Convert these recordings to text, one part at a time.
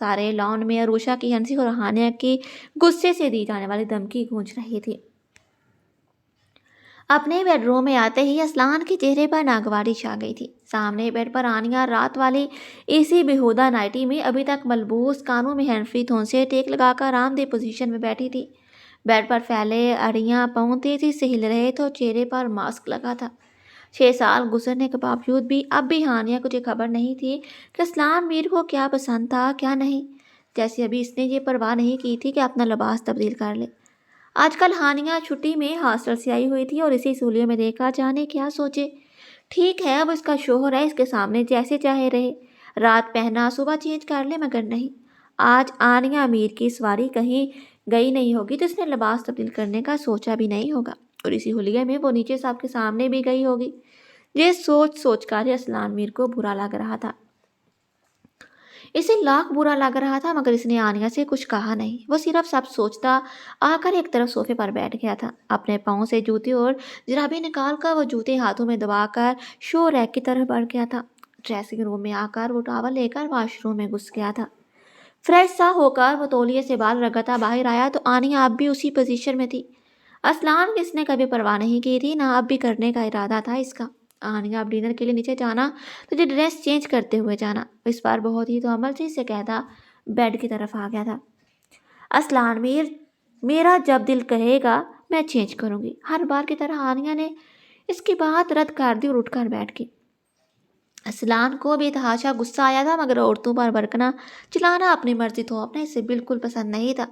سارے لان میں عروشہ کی ہنسی اور ہانیہ کی غصے سے دی جانے والی دھمکی گونج رہی تھی۔ اپنے بیڈ روم میں آتے ہی اسلان کے چہرے پر ناگواری چھا گئی تھی۔ سامنے بیڈ پر آنیہ رات والی اسی بےہودہ نائٹی میں ابھی تک ملبوس، کانوں میں ہینڈ فری تھون سے ٹیک لگا کر آرام دہ پوزیشن میں بیٹھی تھی۔ بیڈ پر پھیلے اڑیاں پاؤں تیزی سے ہل رہے تھے اور چہرے پر ماسک لگا تھا۔ 6 سال گزرنے کے باوجود بھی اب بھی ہانیہ کو یہ خبر نہیں تھی کہ اسلان میر کو کیا پسند تھا کیا نہیں، جیسے ابھی اس نے یہ پرواہ نہیں کی تھی کہ اپنا لباس تبدیل کر لے۔ آج کل ہانیہ چھٹی میں ہاسٹل سے آئی ہوئی تھی اور اسی سہولیے میں دیکھا جانے کیا سوچے۔ ٹھیک ہے، اب اس کا شوہر ہے، اس کے سامنے جیسے چاہے رہے، رات پہنا صبح چینج کر لے، مگر نہیں، آج آنیہ میر کی سواری کہیں گئی نہیں ہوگی تو اس نے لباس تبدیل کرنے کا سوچا بھی نہیں ہوگا، اور اسی حلیے میں وہ نیچے صاحب کے سامنے بھی گئی ہوگی۔ یہ سوچ کر اسلان میر کو برا لگ رہا تھا، اسے لاکھ برا لگ رہا تھا، مگر اس نے آنیہ سے کچھ کہا نہیں۔ وہ صرف سب سوچتا آ کر ایک طرف صوفے پر بیٹھ گیا تھا، اپنے پاؤں سے جوتے اور جرابیں نکال کر وہ جوتے ہاتھوں میں دبا کر شو ریک کی طرف بڑھ گیا تھا۔ ڈریسنگ روم میں آ کر وہ ٹاول لے کر واش روم میں گھس گیا تھا۔ فریش سا ہو کر وہ تولیے سے بال رگڑتا باہر آیا تو آنیہ اب بھی اسی پوزیشن میں تھی۔ اسلان کی اس نے کبھی پرواہ نہیں کی تھی، نہ اب بھی کرنے کا ارادہ تھا اس کا۔ آنیہ اب ڈنر کے لیے نیچے جانا تو یہ ڈریس چینج کرتے ہوئے جانا، اس بار بہت ہی تو عمل سے کہتا بیڈ کی طرف آ گیا تھا۔ اسلان میر، میرا جب دل کہے گا میں چینج کروں گی۔ ہر بار کی طرح آنیہ نے اس کی بات رد کر دی اور اٹھ کر بیٹھ گئی۔ اسلان کو بے تحاشا غصہ آیا تھا، مگر عورتوں پر بھڑکنا، چلانا اپنی مرضی تھوپنا اسے بالکل پسند نہیں تھا،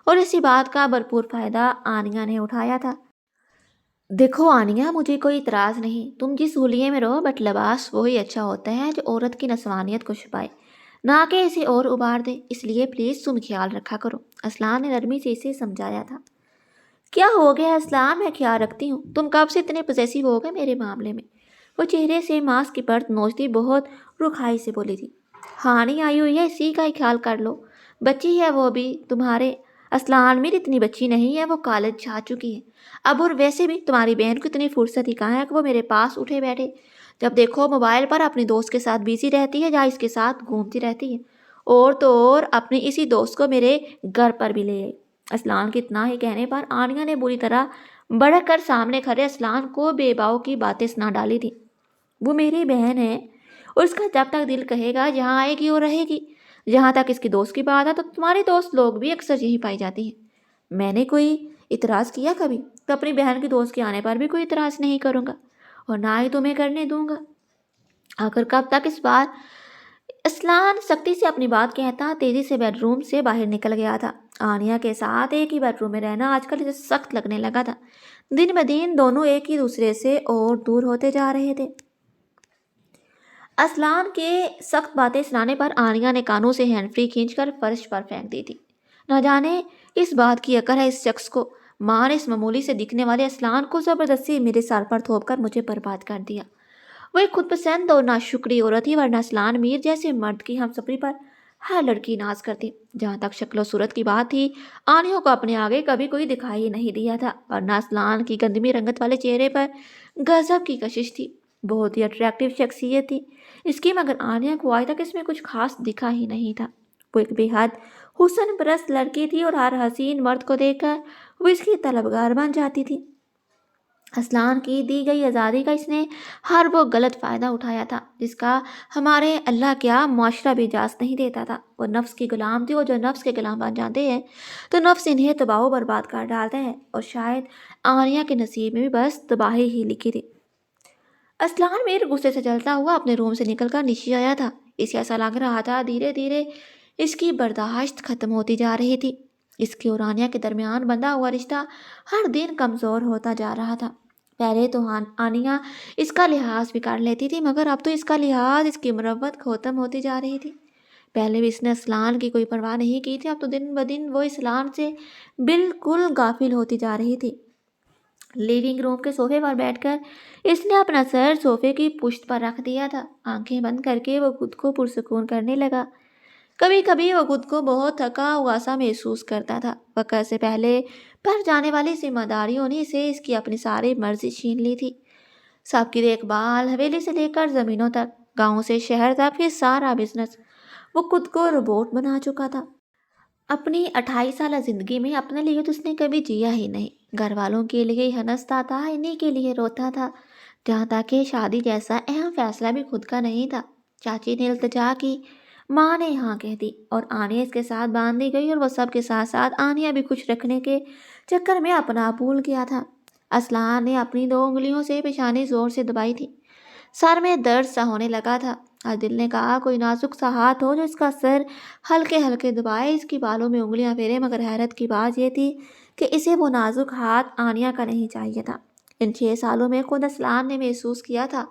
اور اسی بات کا بھرپور فائدہ آنیہ نے اٹھایا تھا۔ دیکھو آنیہ، مجھے کوئی اعتراض نہیں، تم جس حلیے میں رہو، بٹ لباس وہی اچھا ہوتا ہے جو عورت کی نسوانیت کو چھپائے، نہ کہ اسے اور ابھار دے، اس لیے پلیز تم خیال رکھا کرو، اسلان نے نرمی سے اسے سمجھایا تھا۔ کیا ہو گیا اسلان، میں خیال رکھتی ہوں، تم کب سے اتنے پوزیسیو ہو گئے میرے معاملے میں؟ وہ چہرے سے ماسک کی پرت نوچتی بہت رکھائی سے بولی تھی۔ ہانی آئی ہوئی ہے، اسی کا ہی خیال کر لو، بچی ہے وہ بھی تمہارے۔ اسلان میر اتنی بچی نہیں ہے، وہ کالج جا چکی ہے اب، اور ویسے بھی تمہاری بہن کو اتنی فرصت ہی کہاں ہے کہ وہ میرے پاس اٹھے بیٹھے، جب دیکھو موبائل پر اپنی دوست کے ساتھ بیزی رہتی ہے یا اس کے ساتھ گھومتی رہتی ہے، اور تو اور اپنی اسی دوست کو میرے گھر پر بھی لے آئی۔ اسلان کے اتنا ہی کہنے پر آنیہ نے بری طرح بڑک کر سامنے کھڑے اسلان کو بے باؤ کی باتیں سنا ڈالی تھی۔ وہ میری بہن ہے، اور اس کا جب تک دل کہے گا یہاں آئے گی اور رہے گی۔ جہاں تک اس کی دوست کی بات ہے تو تمہارے دوست لوگ بھی اکثر یہی پائی جاتی ہیں۔ میں نے کوئی اعتراض کیا کبھی؟ تو اپنی بہن کی دوست کے آنے پر بھی کوئی اعتراض نہیں کروں گا، اور نہ ہی تمہیں کرنے دوں گا۔ آخر کب تک اس بار؟ اسلان سختی سے اپنی بات کہتا تیزی سے بیڈ روم سے باہر نکل گیا تھا۔ آنیہ کے ساتھ ایک ہی بیڈ روم میں رہنا آج کل اسے سخت لگنے لگا تھا۔ دن بدن دونوں ایک ہی دوسرے سے اور دور ہوتے جا رہے تھے۔ اسلان کے سخت باتیں سنانے پر آنیہ نے کانوں سے ہینڈ فری کھینچ کر فرش پر پھینک دی تھی۔ نہ جانے اس بات کی عقل ہے اس شخص کو، ماں نے اس معمولی سے دکھنے والے اسلان کو زبردستی میرے سر پر تھوپ کر مجھے برباد کر دیا۔ وہ ایک خود پسند اور ناشکری عورت تھی، ورنہ اسلان میر جیسے مرد کی ہم سفری پر ہر لڑکی ناز کرتی۔ جہاں تک شکل و صورت کی بات تھی، آنیہ کو اپنے آگے کبھی کوئی دکھائی نہیں دیا تھا، ورنہ اسلان کی گندمی رنگت والے چہرے پر غضب کی کشش تھی۔ بہت ہی اٹریکٹیو شخصیت تھی اس کی، مگر آنیہ کو آج تک اس میں کچھ خاص دکھا ہی نہیں تھا۔ وہ ایک بے حد حسن پرست لڑکی تھی، اور ہر حسین مرد کو دیکھ کر وہ اس کی طلبگار بن جاتی تھی۔ اسلان کی دی گئی آزادی کا اس نے ہر وہ غلط فائدہ اٹھایا تھا جس کا ہمارے اللہ کیا معاشرہ بھی اجازت نہیں دیتا تھا۔ وہ نفس کی غلام تھی، اور جو نفس کے غلام بن جاتے ہیں تو نفس انہیں تباہ و برباد کر ڈالتے ہیں، اور شاید آنیہ کے نصیب میں بھی بس تباہی ہی لکھی تھی۔ اسلان میر غصے سے جلتا ہوا اپنے روم سے نکل کر نیچے آیا تھا۔ اسے ایسا لگ رہا تھا دھیرے دھیرے اس کی برداشت ختم ہوتی جا رہی تھی۔ اس کی اور آنیہ کے درمیان بندھا ہوا رشتہ ہر دن کمزور ہوتا جا رہا تھا۔ پہلے تو آنیہ اس کا لحاظ بھی کر لیتی تھی، مگر اب تو اس کا لحاظ، اس کی مروت ختم ہوتی جا رہی تھی۔ پہلے بھی اس نے اسلان کی کوئی پرواہ نہیں کی تھی، اب تو دن بدن وہ اسلان سے بالکل غافل ہوتی جا رہی تھی۔ لیونگ روم کے صوفے پر بیٹھ کر اس نے اپنا سر صوفے کی پشت پر رکھ دیا تھا۔ آنکھیں بند کر کے وہ خود کو پرسکون کرنے لگا۔ کبھی کبھی وہ خود کو بہت تھکا ہوا سا محسوس کرتا تھا۔ وقت سے پہلے بڑھ جانے والی ذمہ داریوں نے اسے اس کی اپنی ساری مرضی چھین لی تھی۔ سب کی دیکھ بھال، حویلی سے لے کر زمینوں تک، گاؤں سے شہر تک، یہ سارا بزنس وہ خود کو روبوٹ بنا چکا تھا۔ اپنی 28 سالہ زندگی میں اپنے لیے تو اس نے کبھی جیا ہی نہیں، گھر والوں کے لیے ہی ہنستا تھا، انہیں کے لیے روتا تھا، جہاں تک کہ شادی جیسا اہم فیصلہ بھی خود کا نہیں تھا۔ چاچی نے التجا کی، ماں نے ہاں کہہ دی اور آنیا اس کے ساتھ باندھ دی گئی، اور وہ سب کے ساتھ ساتھ آنیا بھی خوش رکھنے کے چکر میں اپنا بھول گیا تھا۔ اسلان نے اپنی 2 انگلیوں سے پیشانی زور سے دبائی تھی، سر میں درد سا ہونے لگا تھا، اور دل نے کہا کوئی نازک سا ہاتھ ہو جو اس کا سر ہلکے ہلکے دبائے، اس کی بالوں میں انگلیاں پھیرے۔ مگر حیرت کی بات یہ تھی کہ اسے وہ نازک ہاتھ آنیا کا نہیں چاہیے تھا۔ ان 6 سالوں میں خود اسلان نے محسوس کیا تھا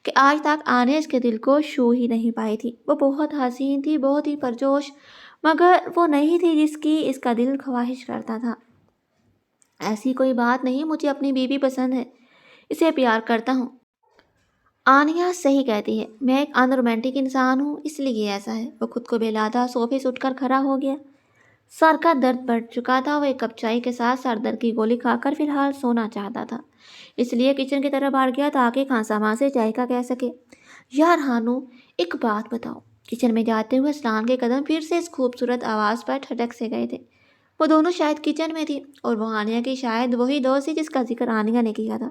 کہ آج تک آنیا اس کے دل کو چھو ہی نہیں پائی تھی۔ وہ بہت حسین تھی، بہت ہی پرجوش، مگر وہ نہیں تھی جس کی اس کا دل خواہش کرتا تھا۔ ایسی کوئی بات نہیں، مجھے اپنی بیوی پسند ہے، اسے پیار کرتا ہوں۔ آنیا صحیح کہتی ہے، میں ایک ان رومانٹک انسان ہوں، اس لیے ایسا ہے۔ وہ خود کو بہلاتا صوفے سے اٹھ کر کھڑا ہو گیا، سر کا درد بڑھ چکا تھا۔ وہ ایک کپ چائے کے ساتھ سر درد کی گولی کھا کر فی الحال سونا چاہتا تھا، اس لیے کچن کی طرف بڑھ گیا تاکہ خاصا ماں سے چائے کا کہہ سکے۔ یار ہانو، ایک بات بتاؤ۔ کچن میں جاتے ہوئے اسلان کے قدم پھر سے اس خوبصورت آواز پر ٹھٹک سے گئے تھے۔ وہ دونوں شاید کچن میں تھی، اور وہ آنیا کی شاید وہی دوست تھی جس کا ذکر آنیا نے کیا تھا،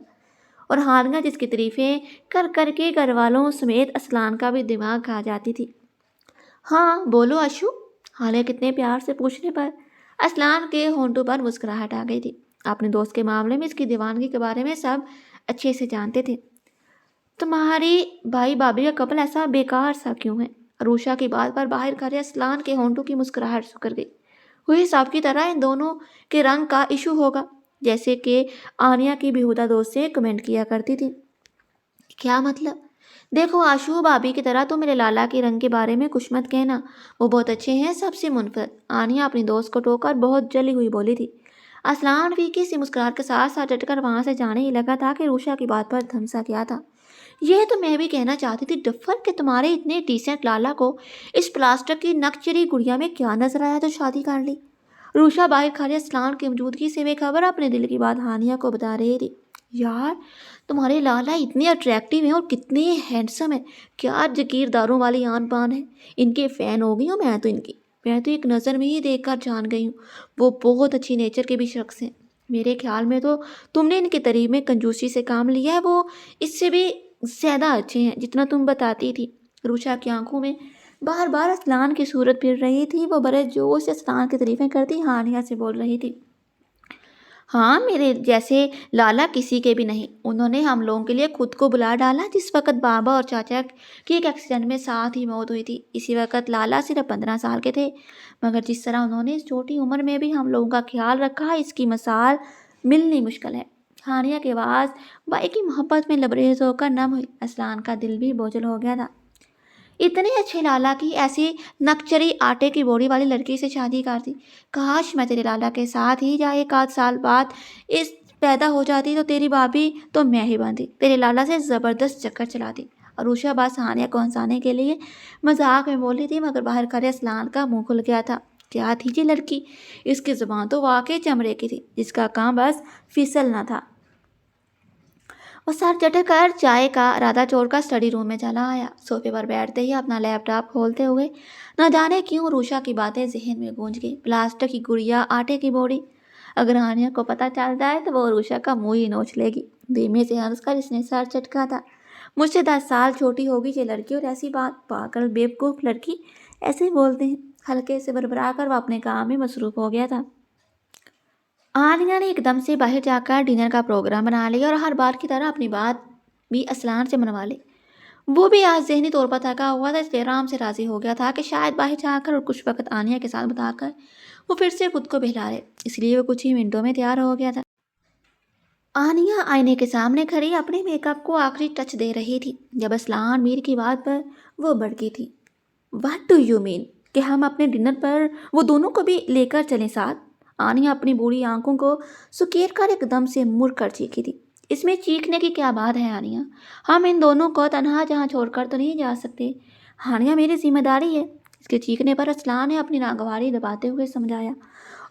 اور ہانیا جس کی تعریفیں کر کر کے گھر والوں سمیت اسلان کا بھی دماغ کھا جاتی تھی۔ ہاں بولو اشو، ہانیا کتنے پیار سے پوچھنے پر اسلان کے ہونٹوں پر مسکراہٹ آ گئی تھی۔ اپنے دوست کے معاملے میں اس کی دیوانگی کے بارے میں سب اچھے سے جانتے تھے۔ تمہاری بھائی بھابھی کا کپل ایسا بیکار سا کیوں ہے؟ روشا کی بات پر باہر کھڑے اسلان کے ہونٹوں کی مسکراہٹ سکر گئی۔ ہوئی صاحب کی طرح ان دونوں کے رنگ کا ایشو ہوگا، جیسے کہ آنیا کی بیہودہ دوست سے کمنٹ کیا کرتی تھی۔ کیا مطلب؟ دیکھو آشو، بھابھی کی طرح تو میرے لالا کے رنگ کے بارے میں کچھ مت کہنا، وہ بہت اچھے ہیں، سب سے منفرد۔ آنیا اپنی دوست کو ٹوک کر بہت جلی ہوئی بولی تھی۔ اسلان فیکی سی مسکراہٹ کے ساتھ ساتھ ڈٹ کر وہاں سے جانے ہی لگا تھا کہ روشا کی بات پر دھمسا کیا تھا۔ یہ تو میں بھی کہنا چاہتی تھی ڈفر کہ تمہارے اتنے ڈیسنٹ لالا کو اس پلاسٹر کی نکچری گڑیا میں کیا نظر آیا تو شادی کر لی۔ روشا باہر کھڑے اسلان کی موجودگی سے بے خبر اپنے دل کی بات ہانیا کو بتا رہی تھی۔ یار تمہارے لالا اتنے اٹریکٹیو ہیں اور کتنے ہینڈسم ہیں، کیا جگیرداروں والی آن بان ہے۔ ان کے فین ہو گئی ہوں میں تو ایک نظر میں ہی دیکھ کر جان گئی ہوں۔ وہ بہت اچھی نیچر کے بھی شخص ہیں، میرے خیال میں تو تم نے ان کے قریب میں کنجوسی سے کام لیا ہے، وہ اس سے بھی زیادہ اچھے ہیں جتنا تم بتاتی تھی۔ روشا کی آنکھوں میں بار بار اسلان کی صورت پھر رہی تھی، وہ بڑے جوش سے اسلان کی تعریفیں کرتی ہانیا سے بول رہی تھی۔ ہاں میرے جیسے لالا کسی کے بھی نہیں، انہوں نے ہم لوگوں کے لیے خود کو بلا ڈالا جس وقت بابا اور چاچا کی ایک ایکسیڈنٹ میں ساتھ ہی موت ہوئی تھی۔ اسی وقت لالا صرف 15 سال کے تھے، مگر جس طرح انہوں نے اس چھوٹی عمر میں بھی ہم لوگوں کا خیال رکھا، اس کی مثال ملنی مشکل ہے۔ ہانیا کی آواز بھائی کی محبت میں لبریز ہو کر نم ہوئی۔ اسلان کا دل بھی بوجھل ہو گیا تھا۔ اتنے اچھے لالا کی ایسی نکچری آٹے کی بوری والی لڑکی سے شادی کرتی، کاش میں تیرے لالا کے ساتھ ہی، یا 1 آدھ سال بعد اس پیدا ہو جاتی تو تیری بھابھی تو میں ہی بنتی، تیرے لالا سے زبردست چکر چلاتی۔ عروشہ بات ہانیا کو ہنسانے کے لیے مذاق میں بولی تھی، مگر باہر کھڑے اسلان کا منہ کھل گیا تھا۔ کیا تھی یہ لڑکی؟ اس کی زبان تو واقعی چمڑے کی تھی، جس کا کام بس پھسلنا تھا۔ وہ سر چٹک کر چائے کا ارادہ چھوڑ کر اسٹڈی روم میں چلا آیا، صوفے پر بیٹھتے ہی اپنا لیپ ٹاپ کھولتے ہوئے نہ جانے کیوں روشا کی باتیں ذہن میں گونج گئی۔ پلاسٹک کی گڑیا، آٹے کی بوری، اگر ہانیا کو پتہ چل جائے تو وہ روشا کا منہ ہی نوچ لے گی۔ دھیمے سے ہنس کر اس نے سر چٹکا تھا۔ مجھ سے 10 سال چھوٹی ہوگی یہ لڑکی، اور ایسی بات پاگل بیوقوف لڑکی ایسے بولتے ہیں۔ ہلکے سے بڑبڑا کر وہ اپنے کام میں مصروف ہو گیا تھا۔ آنیا نے ایک دم سے باہر جا کر ڈنر کا پروگرام بنا لیا اور ہر بار کی طرح اپنی بات بھی اسلان سے منوا لی۔ وہ بھی آج ذہنی طور پر تھکا ہوا تھا، اس لیے آرام سے راضی ہو گیا تھا کہ شاید باہر جا کر اور کچھ وقت آنیا کے ساتھ بتا کر وہ پھر سے خود کو بہلا لے، اس لیے وہ کچھ ہی منٹوں میں تیار ہو گیا تھا۔ آنیا آئینے کے سامنے کھڑی اپنے میک اپ کو آخری ٹچ دے رہی تھی جب اسلان میر کی بات پر وہ بڑھ گئی تھی۔ واٹ ڈو یو مین کہ ہم اپنے ڈنر پر وہ دونوں کو بھی لے کر چلیں ساتھ؟ آنیا اپنی بوڑھی آنکھوں کو سکیر کر ایک دم سے مڑ کر چیخی تھی۔ اس میں چیخنے کی کیا بات ہے آنیا؟ ہم ان دونوں کو تنہا جہاں چھوڑ کر تو نہیں جا سکتے۔ آنیا میری ذمہ داری ہے۔ اس کے چیخنے پر اسلان نے اپنی ناگواری دباتے ہوئے سمجھایا۔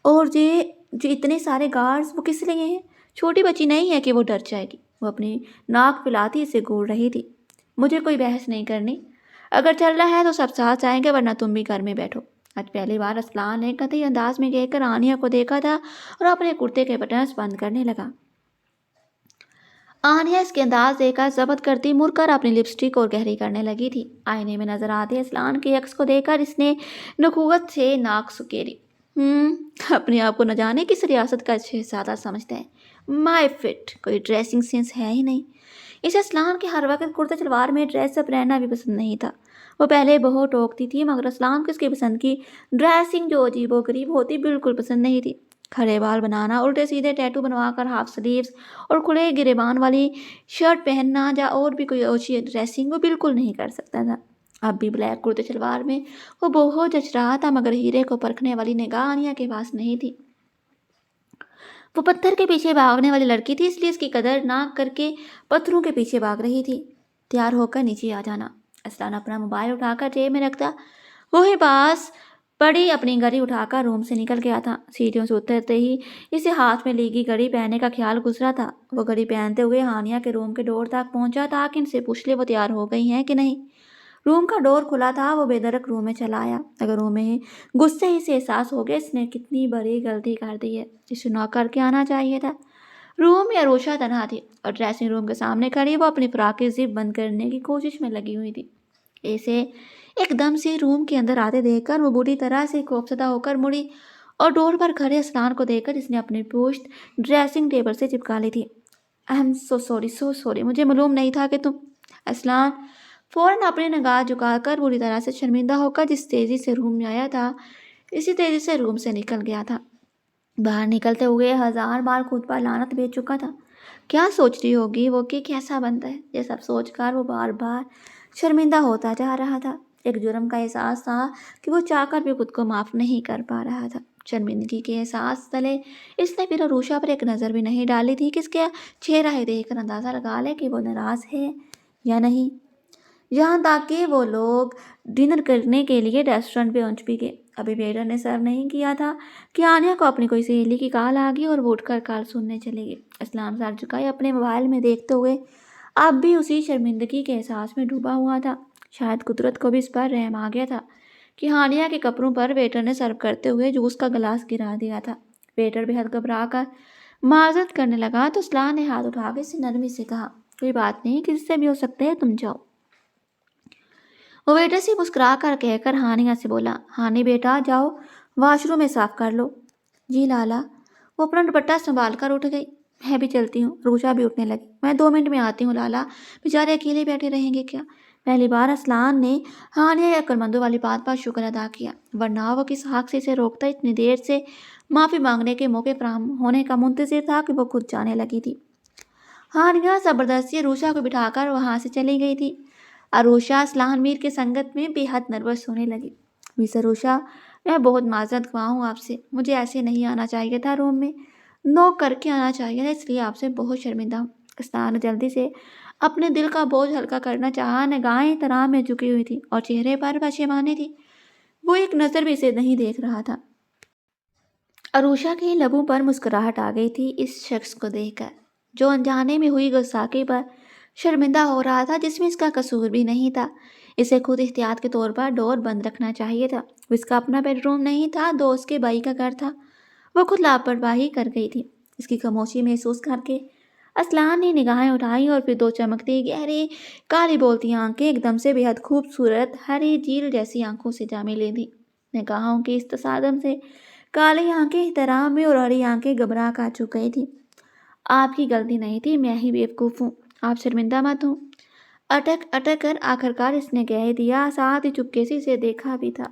اور یہ جو اتنے سارے گارڈز وہ کس لیے ہیں؟ چھوٹی بچی نہیں ہے کہ وہ ڈر جائے گی۔ وہ اپنی ناک پھیلاتی اسے گھور رہی تھی۔ مجھے کوئی بحث نہیں کرنی، اگر چل رہا ہے تو سب ساتھ جائیں گے ورنہ تم بھی گھر میں بیٹھو۔ آج پہلی بار اسلان نے قطعی انداز میں کہہ کر آنیہ کو دیکھا تھا اور اپنے کرتے کے بٹنز بند کرنے لگا۔ آنیہ اس کے انداز دیکھ کر ضبط کرتی مڑ کر اپنی لپسٹک اور گہری کرنے لگی تھی۔ آئینے میں نظر آتے اسلان کے عکس کو دیکھ کر اس نے نخوت سے ناک سکیری۔ اپنے آپ کو نہ جانے کس ریاست کا شہزادہ سمجھتا ہے۔ مائی فٹ، کوئی ڈریسنگ سینس ہے ہی نہیں۔ اسے اسلان کے ہر وقت کرتے شلوار میں ڈریس اپ رہنا بھی پسند نہیں تھا۔ وہ پہلے بہت ٹوکتی تھی مگر اسلان کو اس کی پسند کی ڈریسنگ جو عجیب و غریب ہوتی بالکل پسند نہیں تھی۔ کھڑے بال بنانا، الٹے سیدھے ٹیٹو بنوا کر ہاف سلیوز اور کھلے گریبان والی شرٹ پہننا یا اور بھی کوئی اوچھی ڈریسنگ وہ بالکل نہیں کر سکتا تھا۔ اب بھی بلیک کرتے شلوار میں وہ بہت جچ رہا تھا مگر ہیرے کو پرکھنے والی نگاہ آنیہ کے پاس نہیں تھی۔ وہ پتھر کے پیچھے بھاگنے والی لڑکی تھی، اس لیے اس کی قدر نہ کر کے پتھروں کے پیچھے بھاگ رہی تھی۔ تیار ہو کر نیچے آ جانا۔ اسلان اپنا موبائل اٹھا کر جیب میں رکھتا، وہی پاس پڑی اپنی گھڑی اٹھا کر روم سے نکل گیا تھا۔ سیڑھیوں سے اترتے ہی اسے ہاتھ میں لیگی گھڑی پہننے کا خیال گزرا تھا۔ وہ گھڑی پہنتے ہوئے ہانیہ کے روم کے ڈور تک پہنچا تاکہ ان سے پوچھ لے وہ تیار ہو گئی ہیں کہ نہیں۔ روم کا ڈور کھلا تھا، وہ بے دھڑک روم میں چلا آیا۔ اگر روم میں غصے ہی سے احساس ہو گیا اس نے کتنی بڑی غلطی کر دی ہے، اسے نوک کر کے آنا چاہیے تھا۔ روم میں عروشہ تنہا تھی اور ڈریسنگ روم کے سامنے کھڑی وہ اپنی فراق کی زپ بند کرنے کی کوشش میں لگی ہوئی تھی۔ اسے ایک دم سے روم کے اندر آتے دیکھ کر وہ بری طرح سے خوفزدہ ہو کر مڑی اور ڈور پر کھڑے اسلان کو دیکھ کر اس نے اپنی پشت ڈریسنگ ٹیبل سے چپکا لی تھی۔ آئی ایم سو سوری، مجھے معلوم نہیں تھا کہ تم۔ اسلان فوراً اپنی نگاہ جھکا کر بری طرح سے شرمندہ ہو کر جس تیزی سے روم میں آیا تھا اسی تیزی سے روم سے نکل گیا تھا۔ باہر نکلتے ہوئے ہزار بار خود پر لعنت بھیج چکا تھا۔ کیا سوچ رہی ہوگی وہ کہ کیسا بنتا ہے، یہ سب سوچ کر وہ بار بار شرمندہ ہوتا جا رہا تھا۔ ایک جرم کا احساس تھا کہ وہ چاہ کر بھی خود کو معاف نہیں کر پا رہا تھا۔ شرمندگی کے احساس تلے اس نے پھر عروشہ پر ایک نظر بھی نہیں ڈالی تھی کہ اس کے چہرہ ہی دیکھ کر اندازہ لگا لے کہ وہ ناراض ہے یا نہیں۔ یہاں تک کہ وہ لوگ ڈنر کرنے کے لیے ریسٹورنٹ پہ پہنچ بھی گئے۔ ابھی ویٹر نے سرو نہیں کیا تھا کہ آنیہ کو اپنی کوئی سہیلی کی کال آ گئی اور وہ اٹھ کر کال سننے چلے گئے۔ اسلان سر جھکائے اپنے موبائل میں دیکھتے ہوئے اب بھی اسی شرمندگی کے احساس میں ڈوبا ہوا تھا۔ شاید قدرت کو بھی اس پر رحم آ گیا تھا کہ ہانیہ کے کپڑوں پر ویٹر نے سرو کرتے ہوئے جوس کا گلاس گرا دیا تھا۔ ویٹر بے حد گھبرا کر معذرت کرنے لگا تو اسلان نے ہاتھ اٹھا کے اسے نرمی سے کہا، کوئی بات نہیں، کسی سے بھی ہو سکتا ہے، تم جاؤ۔ وہ ویٹر سے مسکرا کر کہہ کر ہانیہ سے بولا، ہانی بیٹا جاؤ واش روم میں صاف کر لو۔ جی لالا۔ وہ اپنا دوپٹہ سنبھال کر اٹھ گئی۔ میں بھی چلتی ہوں۔ روشا بھی اٹھنے لگی۔ میں 2 منٹ میں آتی ہوں لالا، بیچارے اکیلے بیٹھے رہیں گے کیا؟ پہلی بار اسلان نے ہانیہ کی عقلمندوں والی بات پر شکر ادا کیا، ورنہ وہ کس حق سے اسے روکتا اتنی دیر سے معافی مانگنے کے موقع فراہم ہونے کا منتظر تھا کہ وہ خود جانے لگی تھی۔ ہانیہ زبردستی عروشہ کو بٹھا کر وہاں سے چلی گئی تھی۔ عروشہ اسلان میر کی سنگت میں بے حد نروس ہونے لگی۔ مس عروشہ، میں بہت معذرت خواہ ہوں آپ سے، مجھے ایسے نہیں آنا چاہیے تھا، روم میں نوک کر کے آنا چاہیے تھا، اس لیے آپ سے بہت شرمندہ ہوں۔ اسلان نے جلدی سے اپنے دل کا بوجھ ہلکا کرنا چاہا، نگاہیں احترام میں جھکی ہوئی تھی اور چہرے پر پشیمانی تھی۔ وہ ایک نظر بھی اسے نہیں دیکھ رہا تھا۔ عروشہ کے لبوں پر مسکراہٹ آ گئی تھی اس شخص کو دیکھ کر جو انجانے میں ہوئی گستاخی پر شرمندہ ہو رہا تھا، جس میں اس کا قصور بھی نہیں تھا۔ اسے خود احتیاط کے طور پر ڈور بند رکھنا چاہیے تھا۔ وہ اس کا اپنا بیڈ روم نہیں تھا، دوست کے بھائی کا گھر تھا۔ وہ خود لاپرواہی کر گئی تھی۔ اس کی خاموشی محسوس کر کے اسلان نے نگاہیں اٹھائیں اور پھر 2 چمکتی گہری کالی بولتی آنکھیں ایک دم سے بے حد خوبصورت ہری جھیل جیسی آنکھوں سے جا ملی تھیں۔ نگاہوں کے اس تصادم سے کالی آنکھیں احترام میں اور ہری آنکھیں گھبرا کر چک گئی تھی۔ آپ کی غلطی نہیں تھی، میں ہی بیوقوف ہوں، آپ شرمندہ مت ہوں۔ اٹک اٹک کر آخرکار اس نے کہہ دیا، ساتھ ہی چپکے سے اسے دیکھا بھی تھا۔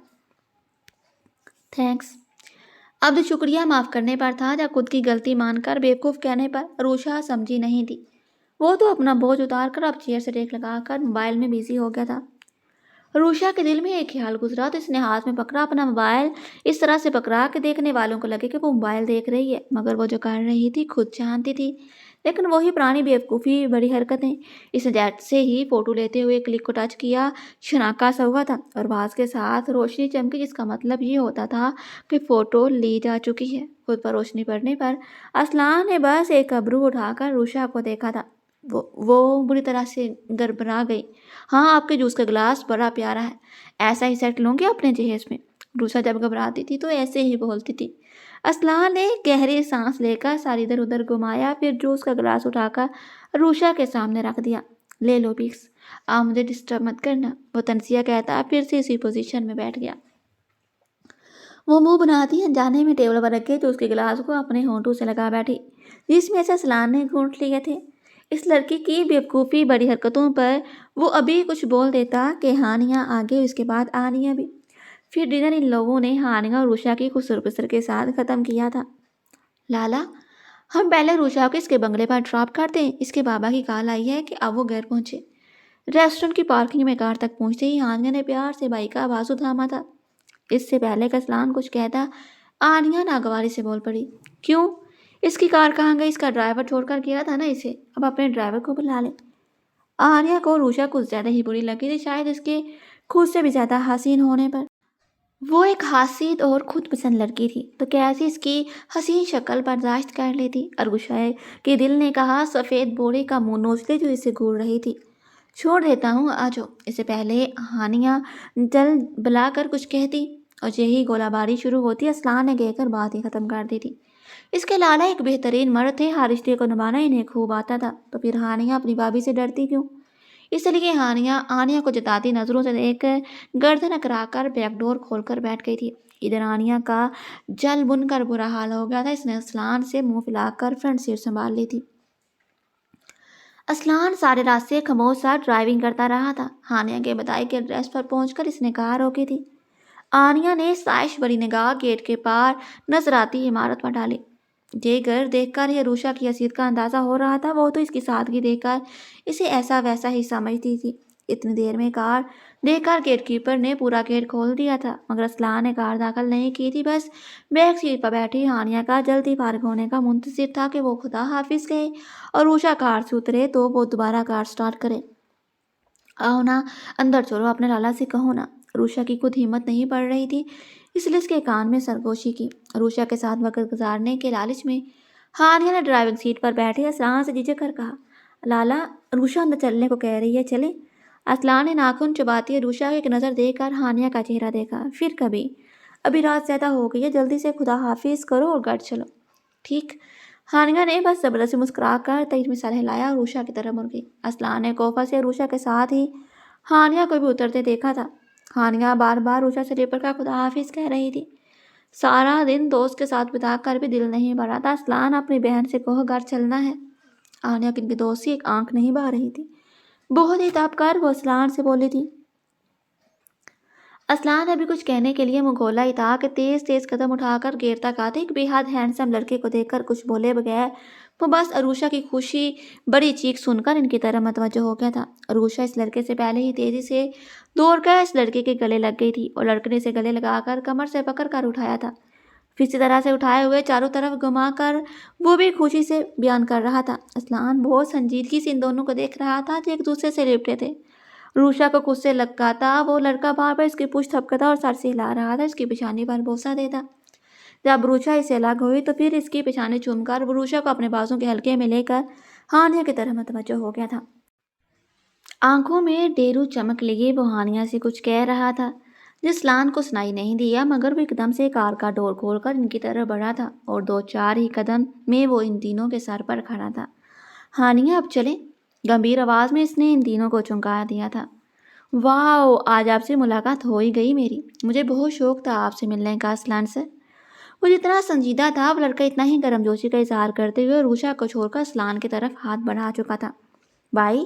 تھینکس۔ اب تو شکریہ معاف کرنے پر تھا یا خود کی غلطی مان کر بیوقوف کہنے پر؟ عروشہ سمجھی نہیں تھی۔ وہ تو اپنا بوجھ اتار کر اب چیئر سے ٹیک لگا کر موبائل میں بزی ہو گیا تھا۔ عروشہ کے دل میں ایک خیال گزرا تو اس نے ہاتھ میں پکڑا اپنا موبائل، اس طرح سے پکڑا کہ دیکھنے والوں کو لگے کہ وہ موبائل دیکھ رہی ہے، مگر وہ جو کر رہی تھی خود جانتی تھی، لیکن وہی پرانی بیوقوفی بڑی حرکتیں۔ اس نے جیسے ہی فوٹو لیتے ہوئے کلک کو ٹچ کیا، شناکا سا ہوا تھا اور باز کے ساتھ روشنی چمکی، جس کا مطلب یہ ہوتا تھا کہ فوٹو لی جا چکی ہے۔ خود پر روشنی پڑنے پر اسلان نے بس ایک ابرو اٹھا کر عروشہ کو دیکھا تھا۔ وہ بری طرح سے گڑبڑا گئی۔ ہاں آپ کے جوس کا گلاس بڑا پیارا ہے، ایسا ہی سیٹ لوں گے اپنے جہیز میں۔ روشا جب گھبراتی تھی تو ایسے ہی بولتی تھی۔ اسلان نے گہری سانس لے کر ساری ادھر ادھر گھمایا، پھر جوس کا گلاس اٹھا کر روشا کے سامنے رکھ دیا۔ لے لو پیکس، آپ مجھے ڈسٹرب مت کرنا، وہ تنسیہ کہتا پھر سے اسی پوزیشن میں بیٹھ گیا۔ وہ منہ بناتی انجانے میں ٹیبل پر رکھے جوس کے گلاس کو اپنے ہونٹوں سے لگا بیٹھی، جس میں سے اسلان نے گھونٹ لیے تھے۔ اس لڑکی کی بیوقوفی بڑی حرکتوں پر وہ ابھی کچھ بول دیتا کہ ہانیہ آگے، اس کے بعد آنیہ بھی۔ پھر ڈنر ان لوگوں نے ہانیہ اور روشا کی خسر پسر کے ساتھ ختم کیا تھا۔ لالا، ہم پہلے روشا کو اس کے بنگلے پر ڈراپ کرتے ہیں، اس کے بابا کی کال آئی ہے کہ اب وہ گھر پہنچے۔ ریسٹورنٹ کی پارکنگ میں کار تک پہنچتے ہی ہانیہ نے پیار سے بھائی کا بازو تھاما تھا۔ اس سے پہلے کہ اسلان کچھ کہتا، آنیہ ناگواری سے بول پڑی، کیوں؟ اس کی کار کہاں گئی؟ اس کا ڈرائیور چھوڑ کر گیا تھا نا اسے، اب اپنے ڈرائیور کو بلا لے۔ آنیہ کو روشا کچھ زیادہ ہی بری لگی تھی، شاید اس کے خود سے بھی زیادہ حسین ہونے پر۔ وہ ایک حاسد اور خود پسند لڑکی تھی تو کیسے اس کی حسین شکل برداشت کر لیتی؟ ارگشائے کہ دل نے کہا، سفید بوڑے کا منہ نوچ لے جو اسے گھور رہی تھی۔ چھوڑ دیتا ہوں، آ جاؤ۔ اس سے پہلے ہانیہ جل بلا کر کچھ کہتی اور یہی گولہ باری شروع ہوتی، اسلان نے کہہ کر بات ہی ختم کر دی تھی۔ اس کے لالا ایک بہترین مرد تھے، ہر رشتے کو نبھانا انہیں خوب آتا تھا، تو پھر ہانیہ اپنی بھابھی سے ڈرتی کیوں؟ اس لیے ہانیہ آنیہ کو جتاتی نظروں سے دیکھ کر گردن اکڑا کر بیک ڈور کھول کر بیٹھ گئی تھی۔ ادھر آنیہ کا جل بن کر برا حال ہو گیا تھا، اس نے اسلان سے منہ پھیلا کر فرنٹ سیٹ سنبھال لی تھی۔ اسلان سارے راستے خاموش سا ڈرائیونگ کرتا رہا تھا۔ ہانیہ کے بتائے کے ایڈریس پر پہنچ کر اس نے کار روکی تھی۔ آنیہ نے سائش بڑی نگاہ گیٹ کے پار نظر آتی عمارت پر ڈالی۔ یہ گھر دیکھ کر یہ روشا کی حیثیت کا اندازہ ہو رہا تھا، وہ تو اس کی سادگی دیکھ کر اسے ایسا ویسا ہی سمجھتی تھی۔ اتنی دیر میں کار دیکھ کر گیٹ کیپر نے پورا گیٹ کھول دیا تھا، مگر اسلان نے کار داخل نہیں کی تھی، بس بیک سیٹ پر بیٹھی ہانیہ کا جلدی فارغ ہونے کا منتظر تھا کہ وہ خدا حافظ کہے اور روشا کار سے اترے تو وہ دوبارہ کار سٹارٹ کرے۔ آؤ نا اندر چلو، اپنے لالا سے کہو نا۔ روشا کی خود ہمت نہیں پڑ رہی تھی، اس لیے اس کے کان میں سرگوشی کی۔ روشا کے ساتھ وقت گزارنے کے لالچ میں ہانیہ نے ڈرائیونگ سیٹ پر بیٹھے اسلان سے جھجک کر کہا، لالا، روشا اندر چلنے کو کہہ رہی ہے، چلیں؟ اسلان نے ناخن چباتی روشا کو ایک نظر دے کر ہانیہ کا چہرہ دیکھا، پھر کبھی، ابھی رات زیادہ ہو گئی ہے، جلدی سے خدا حافظ کرو اور گھر چلو۔ ٹھیک۔ ہانیہ نے بس زبردستی مسکرا کر تئیں میں سر ہلایا اور روشا کی طرف مڑ گئی۔ اسلان نے کوفہ سے روشا کے ساتھ ہی ہانیہ کو بھی اترتے دیکھا تھا۔ ہانیہ بار بار روشا سے لپٹ کر خدا حافظ کہہ رہی تھی۔ سارا دن دوست کے ساتھ بتا کر بھی دل نہیں بھرا تھا۔ اسلان اپنی بہن سے کہو گھر چلنا ہے۔ آنیہ کی دوست سے ایک آنکھ نہیں بہا رہی تھی، بہت ہی تاپ کر وہ اسلان سے بولی تھی۔ اسلان ابھی کچھ کہنے کے لیے منہ کھولا ہی تھا کہ تیز تیز قدم اٹھا کر گیٹ تک آتے ایک بے حد ہینڈسم لڑکے کو دیکھ کر کچھ بولے بغیر وہ بس عروشا کی خوشی بڑی چیخ سن کر ان کی طرف متوجہ ہو گیا تھا۔ عروشا اس لڑکے سے پہلے ہی تیزی سے دوڑ کر اس لڑکے کے گلے لگ گئی تھی اور لڑکے نے اسے گلے لگا کر کمر سے پکڑ کر اٹھایا تھا، پھر اسی طرح سے اٹھائے ہوئے چاروں طرف گھما کر وہ بھی خوشی سے بیان کر رہا تھا۔ اسلان بہت سنجیدگی سے ان دونوں کو دیکھ رہا تھا جو ایک دوسرے سے لپٹے تھے۔ روشا کو خود سے لگا تھا، وہ لڑکا بار بار اس کی پشت تھپکتا اور سر سے ہلا رہا تھا، اس کی پیشانی پر بوسہ دیتا۔ جب روشا اسے الگ ہوئی تو پھر اس کی پیشانی چوم کر وہ روشا کو اپنے بازوں کے حلقے میں لے کر ہانیہ کی طرف متوجہ ہو گیا تھا۔ آنکھوں میں ڈیرو چمک لیے وہ ہانیہ سے کچھ کہہ رہا تھا جس اسلان کو سنائی نہیں دیا، مگر وہ ایک دم سے کار کا ڈور کھول کر ان کی طرف بڑھا تھا اور 2-4 ہی قدم میں وہ ان تینوں کے سر پر کھڑا تھا۔ ہانیہ اب چلیں، گمبھیر آواز میں اس نے ان تینوں کو چونکا دیا تھا۔ واو، آج آپ سے ملاقات ہو ہی گئی میری، مجھے بہت شوق تھا آپ سے ملنے کا اسلان سے۔ وہ جتنا سنجیدہ تھا وہ لڑکا اتنا ہی گرم جوشی کا اظہار کرتے ہوئے روشا کو چھوڑ کر اسلان کی طرف ہاتھ بڑھا چکا تھا۔ بھائی،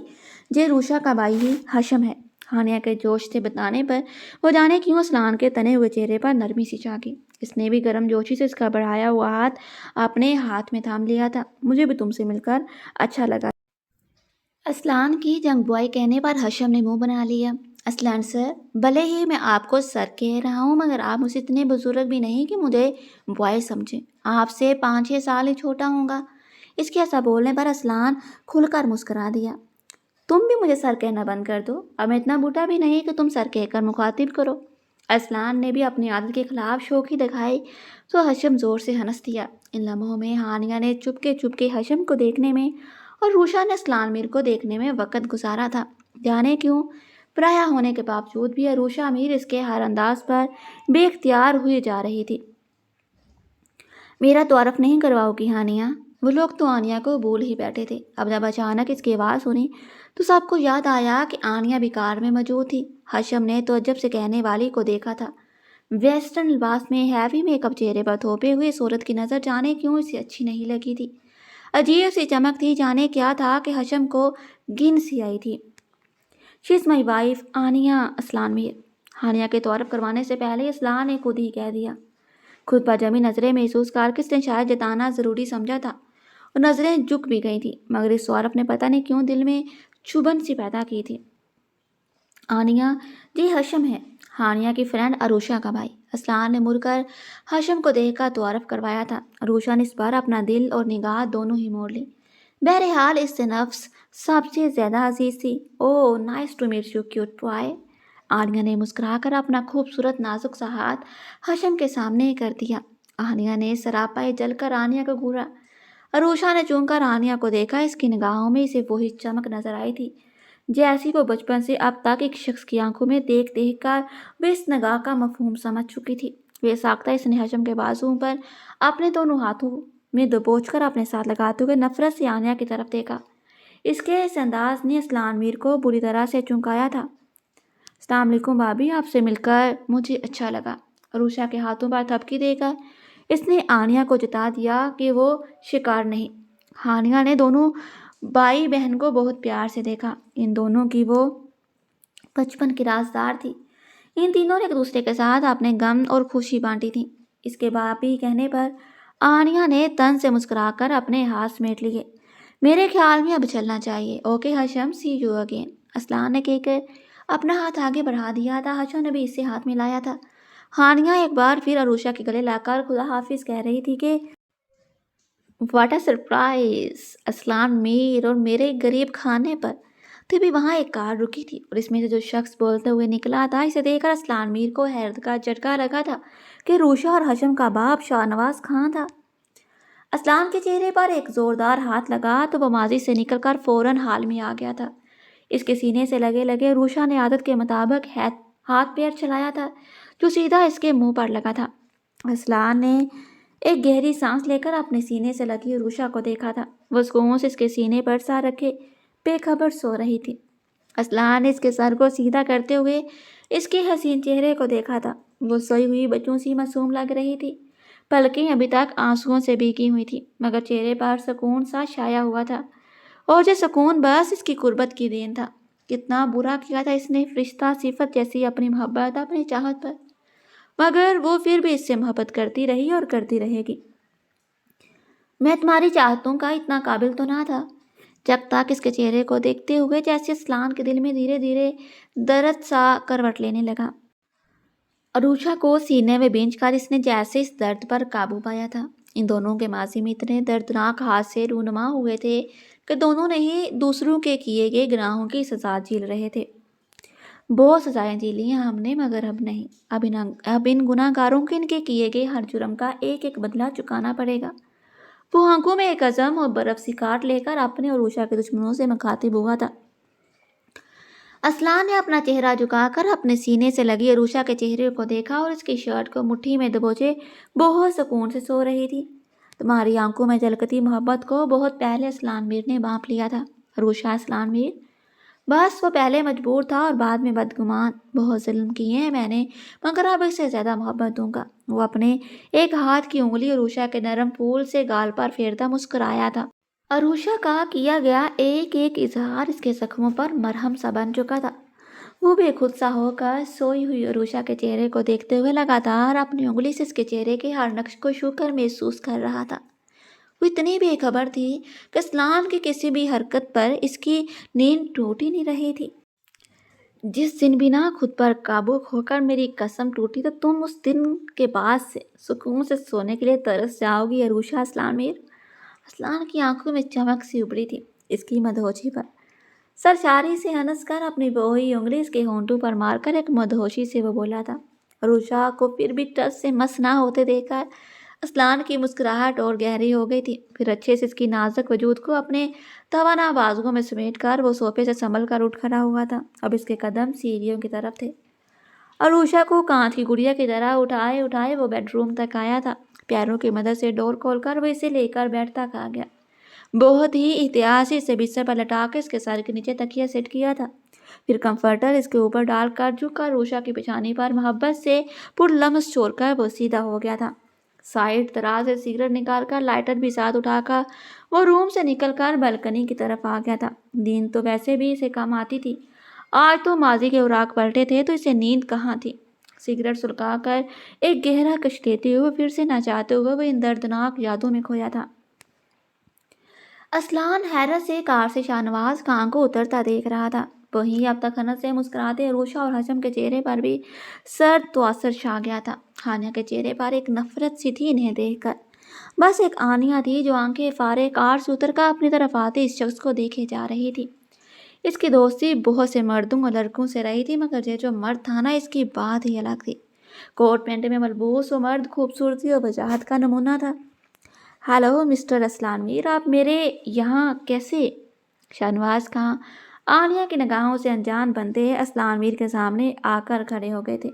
یہ روشا کا بھائی ہی ہاشم ہے۔ ہانیہ کے جوش سے بتانے پر وہ جانے کیوں اسلان کے تنے ہوئے چہرے پر نرمی سی جاگی۔ اس نے بھی گرم جوشی سے اس کا بڑھایا ہوا ہاتھ اپنے ہاتھ میں تھام لیا تھا۔ مجھے بھی تم سے مل کر اچھا لگا۔ اسلان کی جنگ بوائے کہنے پر ہاشم نے منہ بنا لیا۔ اسلان سر، بھلے ہی میں آپ کو سر کہہ رہا ہوں، مگر آپ مجھ سے اتنے بزرگ بھی نہیں کہ مجھے بوائے سمجھیں، آپ سے 5-6 سال ہی چھوٹا ہوں گا۔ اس کے ایسا بولنے پر اسلان کھل کر مسکرا دیا۔ تم بھی مجھے سر کہنا بند کر دو، اب میں اتنا بوڑھا بھی نہیں کہ تم سر کہہ کر مخاطب کرو۔ اسلان نے بھی اپنی عادت کے خلاف شوخی دکھائی تو ہاشم زور سے ہنس دیا۔ ان لمحوں میں ہانیہ نے چپکے ہاشم کو دیکھنے میں اور روشا نے اسلان میر کو دیکھنے میں وقت گزارا تھا۔ جانے کیوں پرایا ہونے کے باوجود بھی عروشہ امیر اس کے ہر انداز پر بے اختیار ہوئی جا رہی تھی۔ میرا تعارف نہیں کرواؤ گی ہانیہ؟ وہ لوگ تو آنیہ کو بھول ہی بیٹھے تھے۔ اب جب اچانک اس کی آواز سنی تو سب کو یاد آیا کہ آنیہ بھی کار میں موجود تھی۔ ہشم نے تعجب سے کہنے والی کو دیکھا تھا۔ ویسٹرن لباس میں ہیوی میک اپ چہرے پر تھوپے ہوئے صورت کی نظر جانے کیوں اسے اچھی نہیں لگی تھی۔ عجیب سی چمک تھی، جانے کیا تھا کہ ہشم کو گن سی آئی تھی۔ شی از مائی وائف آنیہ اسلان میر۔ ہانیہ کے تعارف کروانے سے پہلے اسلان نے خود ہی کہہ دیا۔ خود پر جمی نظریں محسوس کر کے اس نے شاید جتانا ضروری سمجھا تھا اور نظریں جھک بھی گئی تھیں، مگر اس تعارف نے پتہ نہیں کیوں دل میں چبھن سی پیدا کی تھی۔ آنیہ جی ہشم ہے، ہانیہ کی فرینڈ عروشہ کا بھائی۔ اسلان نے مڑ کر ہشم کو دیکھ کر تعارف کروایا تھا۔ عروشہ نے اس بار اپنا دل اور نگاہ دونوں ہی موڑ لی۔ بہرحال اس سے نفس سب سے زیادہ عزیز تھی۔ Oh nice to meet you cute boy. Aniya نے مسکرا کر اپنا خوبصورت نازک سا ہاتھ ہشم کے سامنے کر دیا۔ آنیہ نے سراپا جل کر آنیہ کو گھورا۔ عروشہ نے چون کر آنیہ کو دیکھا۔ اس کی نگاہوں میں اسے وہی چمک نظر آئی تھی جیسی وہ بچپن سے اب تک ایک شخص کی آنکھوں میں دیکھ کر وہ اس نگاہ کا مفہوم سمجھ چکی تھی۔ بے ساختہ اس نے ہشم کے بازو پر اپنے دونوں ہاتھوں میں دبوچ کر اپنے ساتھ لگاتے ہوئے نفرت سے آنیہ کی طرف دیکھا۔ اس کے اس انداز نے اسلان میر کو بری طرح سے چونکایا تھا۔ السلام علیکم بھابھی، آپ سے مل کر مجھے اچھا لگا۔ عروشہ کے ہاتھوں پر تھپکی دے کر اس نے آنیہ کو جتا دیا کہ وہ شکار نہیں۔ آنیہ نے دونوں بھائی بہن کو بہت پیار سے دیکھا۔ ان دونوں کی وہ بچپن کی رازدار تھی۔ ان تینوں نے ایک دوسرے کے ساتھ اپنے غم اور خوشی بانٹی تھی۔ اس کے بھابھی کہنے پر آنیہ نے تن سے مسکرا کر اپنے ہاتھ سمیٹ لیے۔ میرے خیال میں اب چلنا چاہیے۔ Okay Hasham, see you again. Aslan نے کہہ کر اپنا ہاتھ آگے بڑھا دیا تھا۔ ہشم نے بھی اس سے ہاتھ ملایا تھا۔ ہانیہ ایک بار پھر عروشہ کے گلے لا کر خدا حافظ کہہ رہی تھی کہ واٹ اے سرپرائز اسلان میر اور میرے غریب کھانے پر۔ تبھی وہاں ایک کار رکی تھی اور اس میں سے جو شخص بولتے ہوئے نکلا تھا، اسے دیکھ کر اسلان میر کو حیرت کا جھٹکا لگا تھا کہ عروشہ اور ہشم کا باپ شاہ نواز خان تھا۔ اسلان کے چہرے پر ایک زوردار ہاتھ لگا تو وہ ماضی سے نکل کر فوراً حال میں آ گیا تھا۔ اس کے سینے سے لگے لگے عروشہ نے عادت کے مطابق ہاتھ پیر چلایا تھا جو سیدھا اس کے منہ پر لگا تھا۔ اسلان نے ایک گہری سانس لے کر اپنے سینے سے لگی عروشہ کو دیکھا تھا۔ وہ سکون سے اس کے سینے پر سر رکھے بے خبر سو رہی تھی۔ اسلان نے اس کے سر کو سیدھا کرتے ہوئے اس کے حسین چہرے کو دیکھا تھا۔ وہ سوئی ہوئی بچوں سی معصوم لگ رہی تھی۔ پلکیں ابھی تک آنسوؤں سے بھیگی ہوئی تھی، مگر چہرے پر سکون سا چھایا ہوا تھا، اور یہ سکون بس اس کی قربت کی دین تھا۔ کتنا برا کیا تھا اس نے فرشتہ صفت جیسی اپنی محبت، اپنی چاہت پر، مگر وہ پھر بھی اس سے محبت کرتی رہی اور کرتی رہے گی۔ میں تمہاری چاہتوں کا اتنا قابل تو نہ تھا۔ جب تک اس کے چہرے کو دیکھتے ہوئے جیسے اسلان کے دل میں دھیرے دھیرے درد سا کروٹ لینے لگا۔ عروشہ کو سینے میں بھینچ کر اس نے جیسے اس درد پر قابو پایا تھا۔ ان دونوں کے ماضی میں اتنے دردناک حادثے رونما ہوئے تھے کہ دونوں نے ہی دوسروں کے کیے گئے گناہوں کی سزا جھیل رہے تھے۔ بہت سزائیں جھیلی ہیں ہم نے، مگر اب نہیں۔ اب ان گناہ گاروں کو ان کے کیے گئے ہر جرم کا ایک ایک بدلہ چکانا پڑے گا۔ وہ آنکھوں میں ایک عزم اور برف سی کاٹ لے کر اپنے اور عروشہ کے دشمنوں سے مخاطب ہوا تھا۔ اسلان نے اپنا چہرہ جھکا کر اپنے سینے سے لگی عروشہ کے چہرے کو دیکھا اور اس کی شرٹ کو مٹھی میں دبوچے بہت سکون سے سو رہی تھی۔ تمہاری آنکھوں میں جھلکتی محبت کو بہت پہلے اسلان میر نے بانپ لیا تھا۔ عروشہ اسلان میر، بس وہ پہلے مجبور تھا اور بعد میں بدگمان۔ بہت ظلم کیے ہیں میں نے، مگر اب اس سے زیادہ محبت دوں گا۔ وہ اپنے ایک ہاتھ کی انگلی عروشہ کے نرم پھول سے گال پر پھیرتا مسکرایا تھا۔ عروشہ کا کیا گیا ایک ایک اظہار اس کے زخموں پر مرہم سا بن چکا تھا۔ وہ بے خود سا ہو کر سوئی ہوئی عروشہ کے چہرے کو دیکھتے ہوئے لگاتار اپنی انگلی سے اس کے چہرے کے ہر نقش کو چھو کر محسوس کر رہا تھا۔ وہ اتنی بے خبر تھی کہ اسلان کی کسی بھی حرکت پر اس کی نیند ٹوٹ ہی نہیں رہی تھی۔ جس دن بھی نہ خود پر قابو کھو کر میری قسم ٹوٹی تو تم اس دن کے بعد سے سکون سے سونے کے لیے ترس جاؤ گی عروشہ اسلان میر۔ اسلان کی آنکھوں میں چمک سی ابھری تھی اس کی مدہوشی پر۔ سرشاری سے ہنس کر اپنی بوئی انگلی اس کے ہونٹوں پر مار کر ایک مدہوشی سے وہ بولا تھا۔ عروشہ کو پھر بھی ٹس سے مس نہ ہوتے دیکھ کر اسلان کی مسکراہٹ اور گہری ہو گئی تھی. پھر اچھے سے اس کی نازک وجود کو اپنے توانا بازوؤں میں سمیٹ کر وہ صوفے سے سنبھل کر اٹھ کھڑا ہوا تھا. اب اس کے قدم سیڑھیوں کی طرف تھے. عروشہ کو کانچ کی گڑیا کی طرح اٹھائے اٹھائے وہ بیڈ روم تک آیا تھا. پیروں کی مدد سے ڈور کھول کر وہ اسے لے کر بیڈ تک آ گیا. بہت ہی احتیاط سے اسے بستر پر لٹا کے اس کے سر کے نیچے تکیہ سیٹ کیا تھا. پھر کمفرٹر اس کے اوپر ڈال کر جھک کر عروشہ کی پیشانی پر محبت سے پرلمس چھوڑ کر وہ سیدھا ہو گیا تھا. سائڈ دراز سے سگریٹ نکال کر لائٹر بھی ساتھ اٹھا کر وہ روم سے نکل کر بالکنی کی طرف آ گیا تھا. نیند تو ویسے بھی اسے کم آتی تھی. آج تو ماضی کے اوراق پلٹے تھے تو اسے نیند کہاں تھی. سگریٹ سلگا کر ایک گہرا کش لیتے ہوئے پھر سے نہ چاہتے ہوئے وہ ان دردناک یادوں میں کھویا تھا. اسلان حیرت سے کار سے شاہنواز خان کو اترتا دیکھ رہا تھا. وہیں اب تک ہنس سے مسکراتے عروشہ اور حشم کے چہرے پر بھی سرد تو اثر چھا گیا تھا. ہانیہ کے چہرے پر ایک نفرت سی تھی انہیں دیکھ کر. بس ایک آنیہ تھی جو آنکھیں فارے کار سے اتر کر اپنی طرف آتے اس شخص کو دیکھے جا رہی تھی. اس کی دوستی بہت سے مردوں اور لڑکوں سے رہی تھی مگر یہ جو مرد تھا نا اس کی بات ہی الگ تھی. کوٹ پینٹ میں ملبوس وہ مرد خوبصورتی اور وجاہت کا نمونہ تھا. ہیلو مسٹر اسلان میر، آپ میرے یہاں کیسے؟ شاہنواز خان آنیہ کی نگاہوں سے انجان بنتے اسلان میر کے سامنے آ کر کھڑے ہو گئے تھے.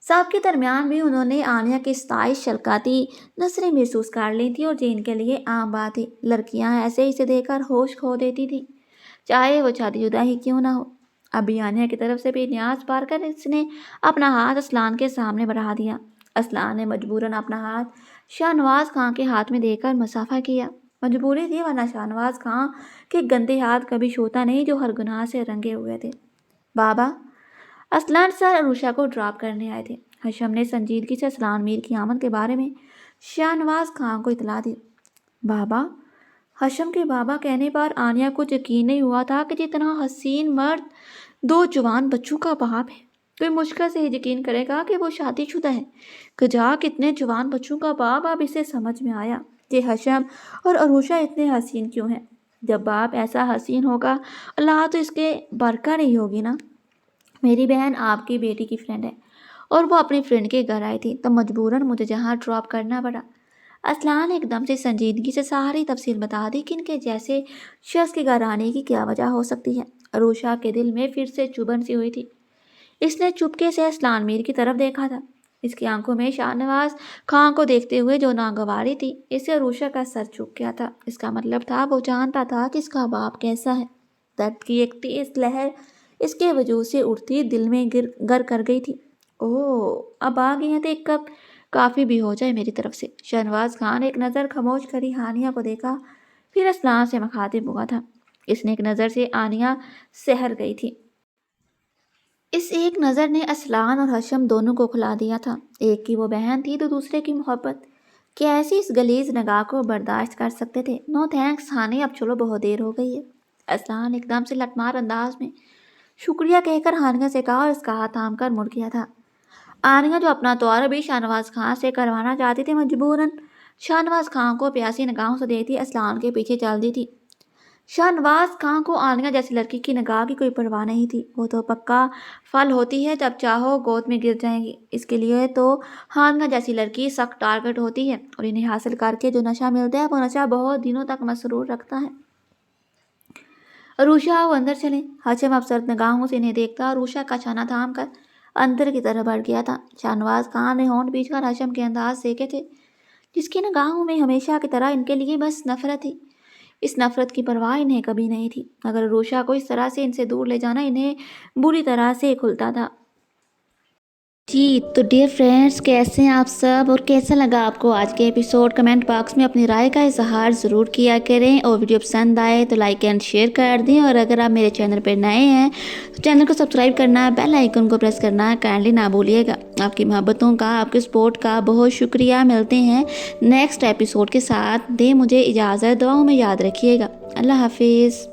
سب کے درمیان بھی انہوں نے آنیہ کی ستائش شلکاتی نظریں محسوس کر لی تھی اور یہ ان کے لیے عام بات تھی. لڑکیاں ایسے اسے دیکھ کر ہوش کھو دیتی تھی چاہے وہ شادی شدہ ہی کیوں نہ ہو. ابھی آنیہ کی طرف سے بھی نیاز پار کر اس نے اپنا ہاتھ اسلان کے سامنے بڑھا دیا. اسلان نے مجبوراً اپنا ہاتھ شاہنواز خان کے ہاتھ میں دے کر مسافہ کیا. مجبوری تھی ورنہ شاہنواز خان کے گندے ہاتھ کبھی چھوتا نہیں جو ہر گناہ سے رنگے ہوئے تھے. بابا، اسلان سر عروشہ کو ڈراپ کرنے آئے تھے. حشم نے سنجیدگی سے اسلان میر کی آمد کے بارے میں شاہنواز خان کو اطلاع دی. بابا؟ حشم کے بابا کہنے پر آنیہ کو یقین نہیں ہوا تھا کہ جتنا حسین مرد 2 جوان بچوں کا باپ ہے. کوئی مشکل سے ہی یقین کرے گا کہ وہ شادی شدہ ہے. کجا کتنے جوان بچوں کا باپ. اب اسے سمجھ میں آیا کہ حشم اور عروشہ اتنے حسین کیوں ہیں. جب باپ ایسا حسین ہوگا اللہ تو اس کے برکہ نہیں ہوگی نا. میری بہن آپ کی بیٹی کی فرینڈ ہے اور وہ اپنی فرینڈ کے گھر آئی تھی تو مجبوراً مجھے جہاں ڈراپ کرنا پڑا. اسلان ایک دم سے سنجیدگی سے ساری تفصیل بتا دی کہ ان کے جیسے شخص کے گھر آنے کی کیا وجہ ہو سکتی ہے. عروشہ کے دل میں پھر سے چبھن سی ہوئی تھی. اس نے چپکے سے اسلان میر کی طرف دیکھا تھا. اس کی آنکھوں میں شاہنواز خان کو دیکھتے ہوئے جو ناگواری تھی. اس سے عروشہ کا سر جھک گیا تھا. اس کا مطلب تھا وہ جانتا تھا کہ اس کا باپ کیسا ہے. درد کی ایک تیز لہر اس کے وجود سے اٹھتی دل میں گر کر گئی تھی. اوہ، اب آ گئی ہیں تو ایک کپ کافی بھی ہو جائے میری طرف سے. شاہنواز خان ایک نظر خاموش کری ہانیہ کو دیکھا پھر اسلان سے مخاطب ہوا تھا. اس نے ایک نظر سے آنیہ سحر گئی تھی. اس ایک نظر نے اسلان اور حشم دونوں کو کھلا دیا تھا. ایک کی وہ بہن تھی تو دوسرے کی محبت. کیسی اس غلیظ نگاہ کو برداشت کر سکتے تھے. نو تھینکس ہانی، اب چلو بہت دیر ہو گئی ہے. اسلان ایک دم سے لٹمار انداز میں شکریہ کہہ کر ہانیہ سے کہا اور اس کا ہاتھ تھام کر مڑ گیا تھا. آنیہ جو اپنا طور بھی شاہنواز خان سے کروانا چاہتی تھی مجبوراً شاہنواز خان کو پیاسی نگاہوں سے دیکھتی اسلان کے پیچھے چل دی تھی. شاہنواز خان کو آنیہ جیسی لڑکی کی نگاہ کی کوئی پرواہ نہیں تھی. وہ تو پکا پھل ہوتی ہے، جب چاہو گود میں گر جائیں گی. اس کے لیے تو ہانیہ جیسی لڑکی سخت ٹارگٹ ہوتی ہے اور انہیں حاصل کر کے جو نشہ ملتا ہے وہ نشہ بہت دنوں تک مسرور رکھتا ہے. عروشہ وہ اندر چلیں. حشم افسرد نگاہوں سے انہیں دیکھتا عروشہ کا چھانا تھام کر اندر کی طرف بڑھ گیا تھا. شاہنواز خان نے ہونٹ بیچ کر حشم کے انداز دیکھے تھے جس کی نگاہوں میں ہمیشہ کی طرح ان کے لیے بس نفرت تھی. اس نفرت کی پرواہ انہیں کبھی نہیں تھی. اگر عروشہ کو اس طرح سے ان سے دور لے جانا انہیں بری طرح سے کھلتا تھا. جی تو ڈیئر فرینڈس، کیسے ہیں آپ سب اور کیسا لگا آپ کو آج کے ایپیسوڈ؟ کمنٹ باکس میں اپنی رائے کا اظہار ضرور کیا کریں اور ویڈیو پسند آئے تو لائک اینڈ شیئر کر دیں. اور اگر آپ میرے چینل پر نئے ہیں تو چینل کو سبسکرائب کرنا، بیل آئیکن کو پریس کرنا کائنڈلی نہ بھولیے گا. آپ کی محبتوں کا، آپ کے سپورٹ کا بہت شکریہ. ملتے ہیں نیکسٹ ایپیسوڈ کے ساتھ. دیں مجھے اجازت، دعاؤں میں یاد رکھیے گا. اللہ حافظ.